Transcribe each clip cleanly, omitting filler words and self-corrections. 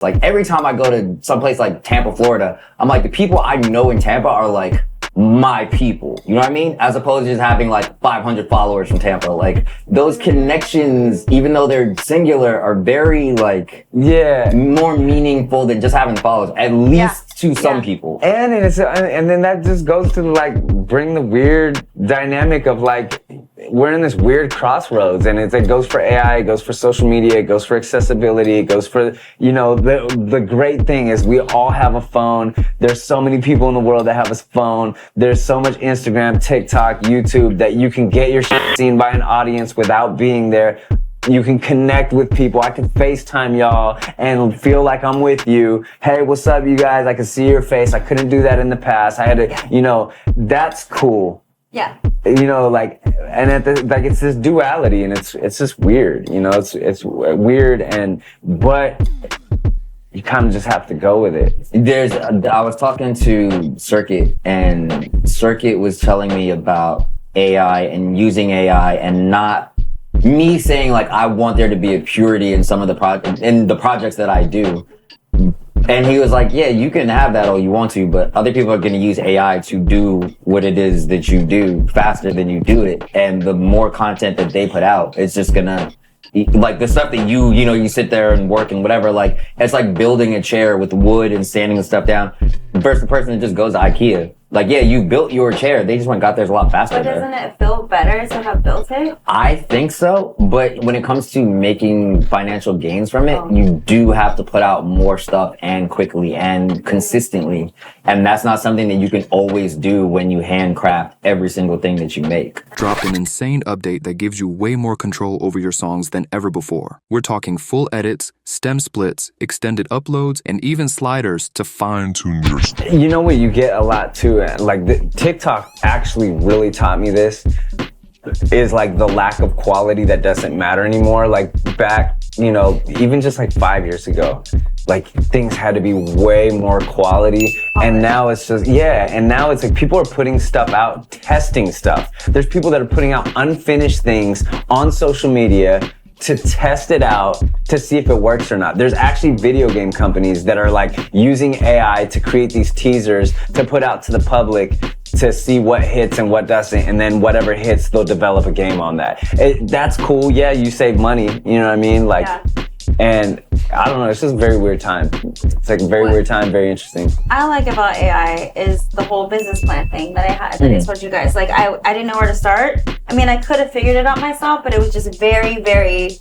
Like every time I go to someplace like Tampa, Florida, I'm like, the people I know in Tampa are like my people. You know what I mean? As opposed to just having like 500 followers from Tampa. Like those connections, even though they're singular, are very like more meaningful than just having followers, at least to some people. And then that just goes to like bring the weird dynamic of like, we're in this weird crossroads, and it goes for AI, it goes for social media, it goes for accessibility, it goes for, you know, the great thing is we all have a phone. There's so many people in the world that have a phone. There's so much Instagram, TikTok, YouTube that you can get your shit seen by an audience without being there. You can connect with people. I can FaceTime y'all and feel like I'm with you. Hey, what's up, you guys? I can see your face. I couldn't do that in the past. I had to, you know, that's cool. Yeah. You know, like, and like it's this duality, and it's just weird. You know, it's weird, but you kind of just have to go with it. I was talking to Circuit, and Circuit was telling me about AI and using AI, and not me saying like I want there to be a purity in some of the projects that I do. And he was like, yeah, you can have that all you want to, but other people are going to use AI to do what it is that you do faster than you do it. And the more content that they put out, it's just going to, like the stuff that you know, you sit there and work and whatever, like it's like building a chair with wood and sanding the stuff down versus the person that just goes to IKEA. Like, yeah, you built your chair. They just got theirs a lot faster. But doesn't it feel better to have built it? I think so. But when it comes to making financial gains from it, you do have to put out more stuff and quickly and consistently. And that's not something that you can always do when you handcraft every single thing that you make. Dropped an insane update that gives you way more control over your songs than ever before. We're talking full edits, stem splits, extended uploads, and even sliders to fine-tune your stuff. You know what you get a lot too? Like TikTok actually really taught me this, is like the lack of quality that doesn't matter anymore. Like back, you know, even just like 5 years ago, like things had to be way more quality. And now it's just, and now it's like people are putting stuff out, testing stuff. There's people that are putting out unfinished things on social media to test it out to see if it works or not. There's actually video game companies that are like using AI to create these teasers to put out to the public to see what hits and what doesn't, and then whatever hits, they'll develop a game on that. That's cool. Yeah, you save money. You know what I mean? Like, and I don't know, it's just a very weird time. It's like a very weird time, very interesting. I like about AI is the whole business plan thing that I had, that I told you guys. Like, I didn't know where to start. I mean, I could have figured it out myself, but it was just very, very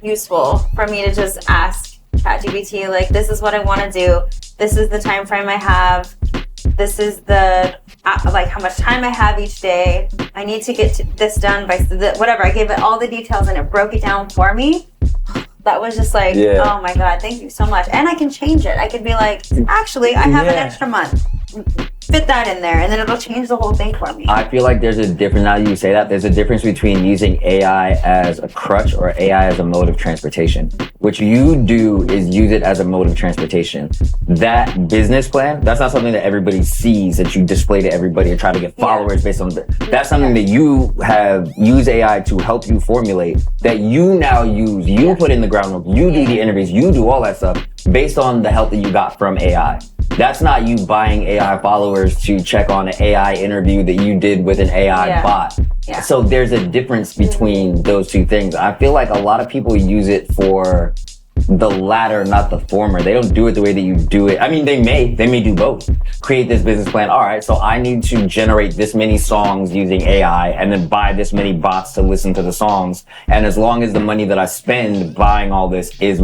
useful for me to just ask ChatGPT, like, this is what I want to do. This is the time frame I have. This is the, like, how much time I have each day. I need to get this done by whatever. I gave it all the details and it broke it down for me. That was just like, oh my God, thank you so much. And I can change it. I could be like, actually, I have an extra month. Fit that in there, and then it'll change the whole thing for me. I feel like there's a difference, now that you say that, there's a difference between using AI as a crutch or AI as a mode of transportation. What you do is use it as a mode of transportation. That business plan, that's not something that everybody sees, that you display to everybody and try to get followers based on that's something that you have used AI to help you formulate, that you now use, you put in the groundwork, you do the interviews, you do all that stuff based on the help that you got from AI. That's not you buying AI followers to check on an AI interview that you did with an AI bot. Yeah. So there's a difference between those two things. I feel like a lot of people use it for the latter, not the former. They don't do it the way that you do it. I mean, they may do both. Create this business plan. All right, so I need to generate this many songs using AI and then buy this many bots to listen to the songs. And as long as the money that I spend buying all this is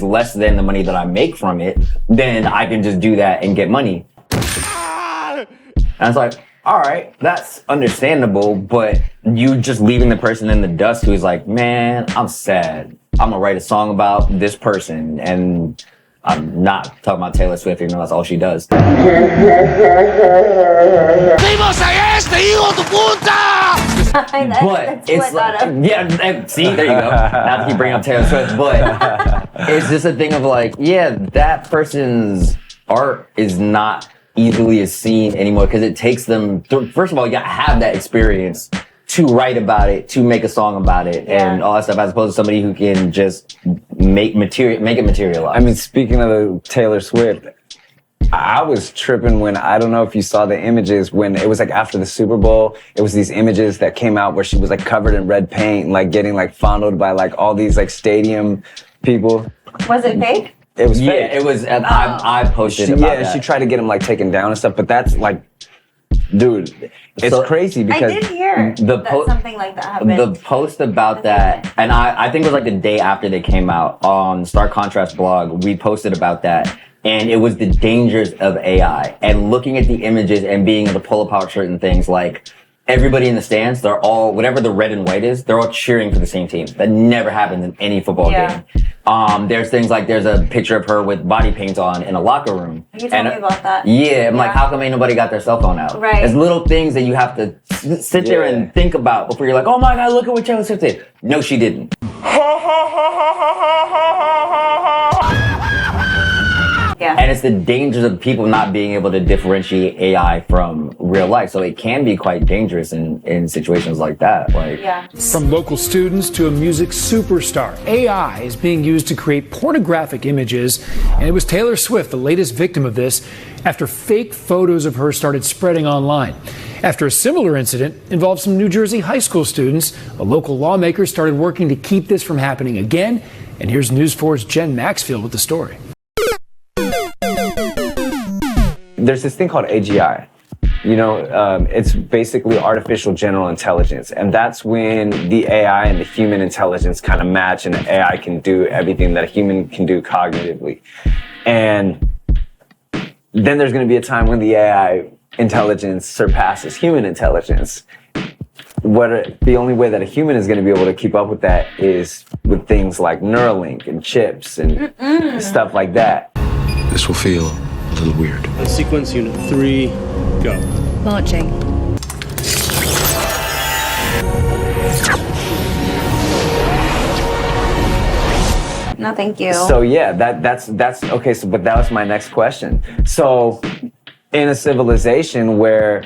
less than the money that I make from it, then I can just do that and get money. And it's like, all right, that's understandable, but you just leaving the person in the dust who's like, man, I'm sad. I'm gonna write a song about this person, and I'm not talking about Taylor Swift, even though that's all she does. But it's like, see, there you go. Not to keep bringing up Taylor Swift, but it's just a thing of like, yeah, that person's art is not easily as seen anymore because it takes them, first of all, you gotta have that experience to write about it, to make a song about it, and all that stuff, as opposed to somebody who can just make it materialize. I mean, speaking of the Taylor Swift, I was tripping when, I don't know if you saw the images, when it was like after the Super Bowl, it was these images that came out where she was like covered in red paint, and, like getting like fondled by like all these like stadium people. Was it fake? It was fake. It was. I posted about that. She tried to get him like taken down and stuff, but that's like, dude, it's crazy because I did hear that something like that happened. The post about that, and I think it was like the day after they came out on Stark Contrast blog, we posted about that, and it was the dangers of AI and looking at the images and being able to pull apart certain things. Like everybody in the stands, they're all, whatever the red and white is, they're all cheering for the same team. That never happens in any football game. There's things like, there's a picture of her with body paint on in a locker room. You told me about that. Yeah, I'm like, how come ain't nobody got their cell phone out? Right. There's little things that you have to sit there and think about before you're like, oh my God, look at what Taylor Swift did. No, she didn't. Yeah. And it's the dangers of people not being able to differentiate AI from real life. So it can be quite dangerous in situations like that. Like, From local students to a music superstar, AI is being used to create pornographic images. And it was Taylor Swift, the latest victim of this, after fake photos of her started spreading online. After a similar incident involved some New Jersey high school students, a local lawmaker started working to keep this from happening again. And here's News 4's Jen Maxfield with the story. There's this thing called AGI. You know, it's basically artificial general intelligence. And that's when the AI and the human intelligence kind of match, and the AI can do everything that a human can do cognitively. And then there's going to be a time when the AI intelligence surpasses human intelligence. The only way that a human is going to be able to keep up with that is with things like Neuralink and chips and stuff like that. This will feel a little weird. Sequence unit 3, go. Marching. No, thank you. So yeah, that's okay. So, but that was my next question. So, in a civilization where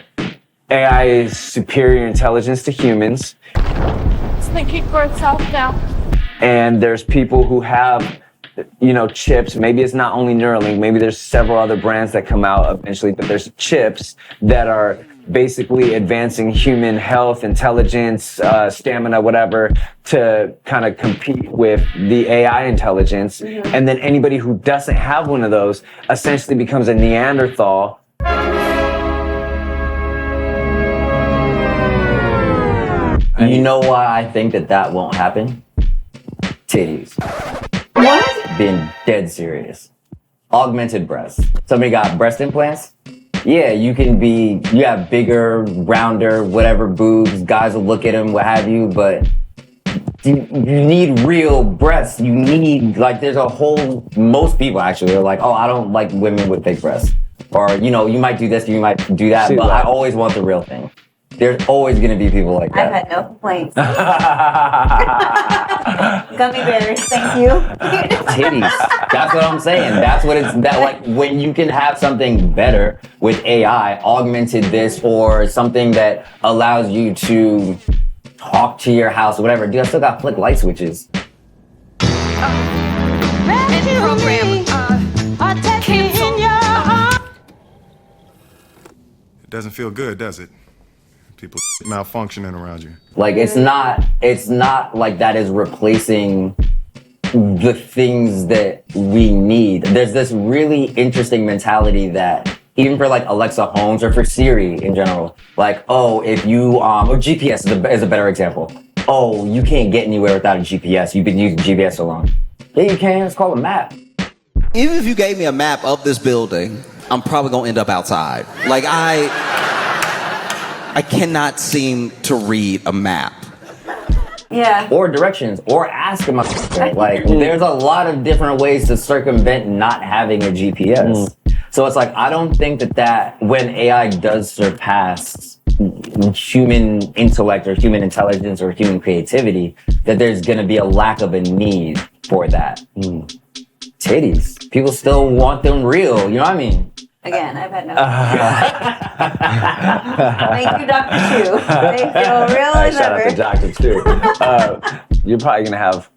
AI is superior intelligence to humans, it's thinking for itself now, and there's people who have, you know, chips. Maybe it's not only Neuralink. Maybe there's several other brands that come out eventually, but there's chips that are basically advancing human health, intelligence, stamina, whatever, to kind of compete with the AI intelligence. And then anybody who doesn't have one of those essentially becomes a Neanderthal. you know why I think that won't happen? Titties. What? Being dead serious. Augmented breasts. Somebody got breast implants? Yeah, you have bigger, rounder, whatever boobs. Guys will look at them, what have you, but you need real breasts. You need, like, most people actually are like, oh, I don't like women with big breasts. Or, you know, you might do this, you might do that, but I always want the real thing. There's always going to be people like that. I've had no complaints. Gummy bears, thank you. Titties. That's what I'm saying. That's what like when you can have something better with AI, augmented this, or something that allows you to talk to your house or whatever. Dude, I still got flick light switches. It doesn't feel good, does it? People malfunctioning around you. Like it's not like that is replacing the things that we need. There's this really interesting mentality that even for like Alexa Homes or for Siri in general, like, oh, if you or GPS is a better example. Oh, you can't get anywhere without a GPS. You've been using GPS so long. Yeah, you can. It's called a map. Even if you gave me a map of this building, I'm probably gonna end up outside. Like I cannot seem to read a map. Yeah. Or directions, or ask them. Like, there's a lot of different ways to circumvent not having a GPS. So it's like, I don't think that when AI does surpass human intellect or human intelligence or human creativity, that there's going to be a lack of a need for that. Titties. People still want them real, you know what I mean? Again, I've had no. Thank you, Dr. Chu. Thank you, real as Shout out ever. to Dr. Chu. You're probably gonna have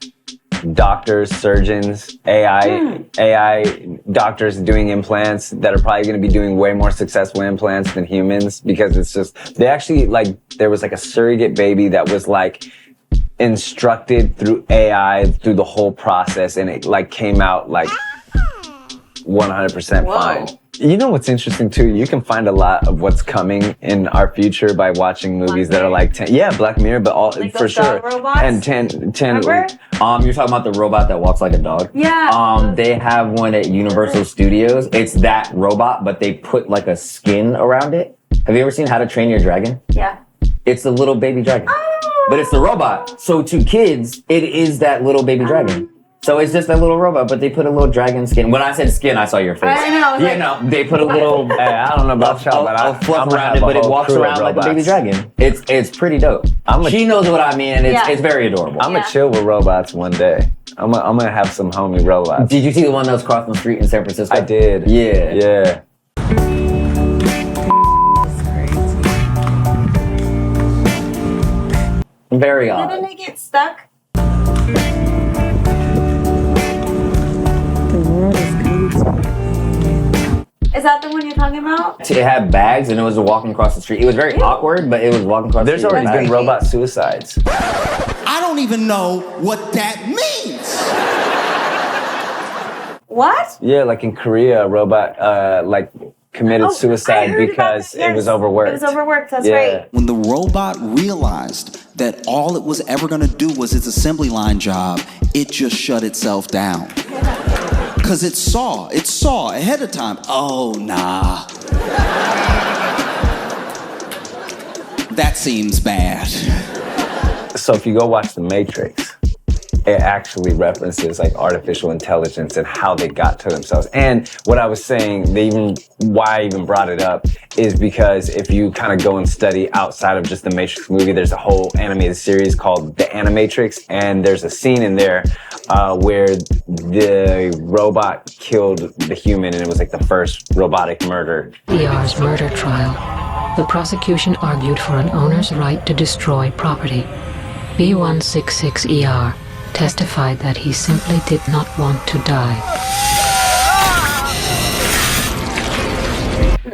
doctors, surgeons, AI doctors doing implants that are probably going to be doing way more successful implants than humans, because it's just, they actually, like, there was like a surrogate baby that was like instructed through AI through the whole process, and it like came out like 100% fine. You know what's interesting too? You can find a lot of what's coming in our future by watching movies that are like Black Mirror, but all Like for those sure. dog robots? And 10 Remember? You're talking about the robot that walks like a dog? Yeah. They have one at Universal Studios. It's that robot, but they put like a skin around it. Have you ever seen How to Train Your Dragon? Yeah. It's the little baby dragon. Oh. But it's the robot. So to kids, it is that little baby dragon. So it's just that little robot, but they put a little dragon skin. When I said skin, I saw your face. I know. Yeah, no, they put a little Hey, I don't know about y'all, but a fluff around it, but it walks around like a baby dragon. It's pretty dope. She knows what I mean, and it's very adorable. I'm gonna chill with robots one day. I'm gonna have some homie robots. Did you see the one that was crossing the street in San Francisco? I did. Yeah. Yeah. Very odd. Didn't it get stuck? Is that the one you're talking about? It had bags and it was walking across the street. It was very awkward, but it was walking across There's the street. already been robot suicides. I don't even know what that means. What? Yeah, like in Korea, a robot like committed I suicide heard about because that, yes. it was overworked. It was overworked, that's Yeah. right. When the robot realized that all it was ever gonna do was its assembly line job, it just shut itself down. Cause it saw ahead of time, oh nah. That seems bad. So if you go watch The Matrix, it actually references like artificial intelligence and how they got to themselves. And what I was saying, why I even brought it up is because if you kind of go and study outside of just the Matrix movie, there's a whole animated series called The Animatrix, and there's a scene in there where the robot killed the human, and it was like the first robotic murder. ER's murder trial. The prosecution argued for an owner's right to destroy property. B166ER testified that he simply did not want to die.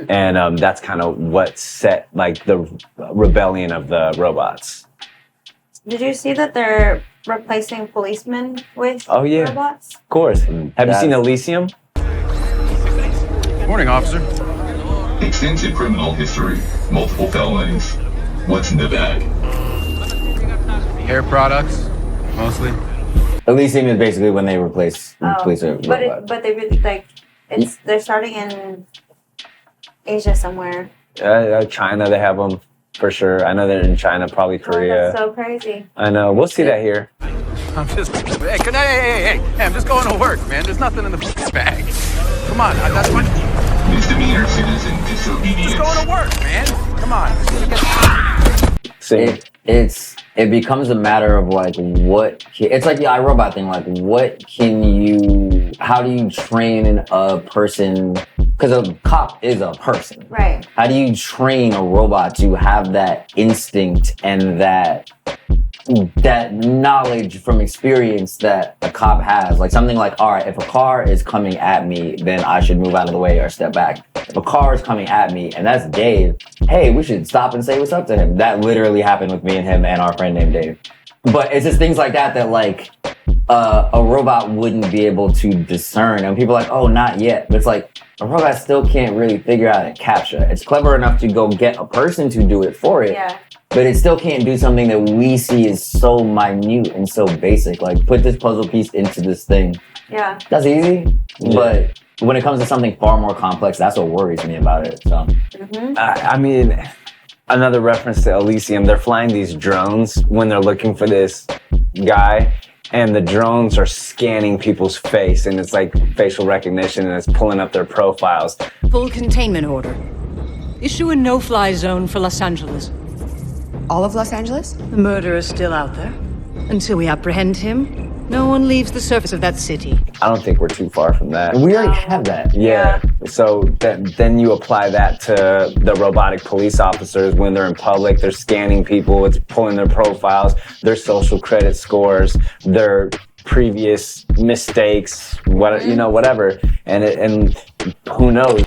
And that's kind of what set like the rebellion of the robots. Did you see that they're replacing policemen with robots? Of course. Have you seen Elysium? Morning, officer. Extensive criminal history, multiple felonies. What's in the bag? Hair products, mostly. Elysium is basically when they replace police with But robots. but they really like they're starting in Asia somewhere. China, they have them for sure. I know they're in China, probably Korea. That's so crazy. I know. We'll see that here. I'm just, hey, I'm just going to work, man. There's nothing in the bag. Come on, that's what. Misdemeanor citizen disobedience. Just going to work, man. Come on. See? It becomes a matter of like it's like the iRobot thing. Like how do you train a person? Because a cop is a person. Right. How do you train a robot to have that instinct and that knowledge from experience that a cop has? Like something like, all right, if a car is coming at me, then I should move out of the way or step back. If a car is coming at me and that's Dave, hey, we should stop and say what's up to him. That literally happened with me and him and our friend named Dave. But it's just things like that like a robot wouldn't be able to discern. And people are like, oh, not yet. But it's like a robot still can't really figure out and capture. It's clever enough to go get a person to do it for it. Yeah. But it still can't do something that we see is so minute and so basic. Like, put this puzzle piece into this thing. Yeah. That's easy. Yeah. But when it comes to something far more complex, that's what worries me about it. So, I mean, another reference to Elysium, they're flying these drones when they're looking for this guy. And the drones are scanning people's face, and it's like facial recognition, and it's pulling up their profiles. Full containment order. Issue a no-fly zone for Los Angeles. All of Los Angeles? The murderer is still out there. Until we apprehend him, No one leaves the surface of that city. I don't think we're too far from that. We already have that. Yeah. So then you apply that to the robotic police officers when they're in public. They're scanning people. It's pulling their profiles, their social credit scores, their previous mistakes, whatever. And who knows?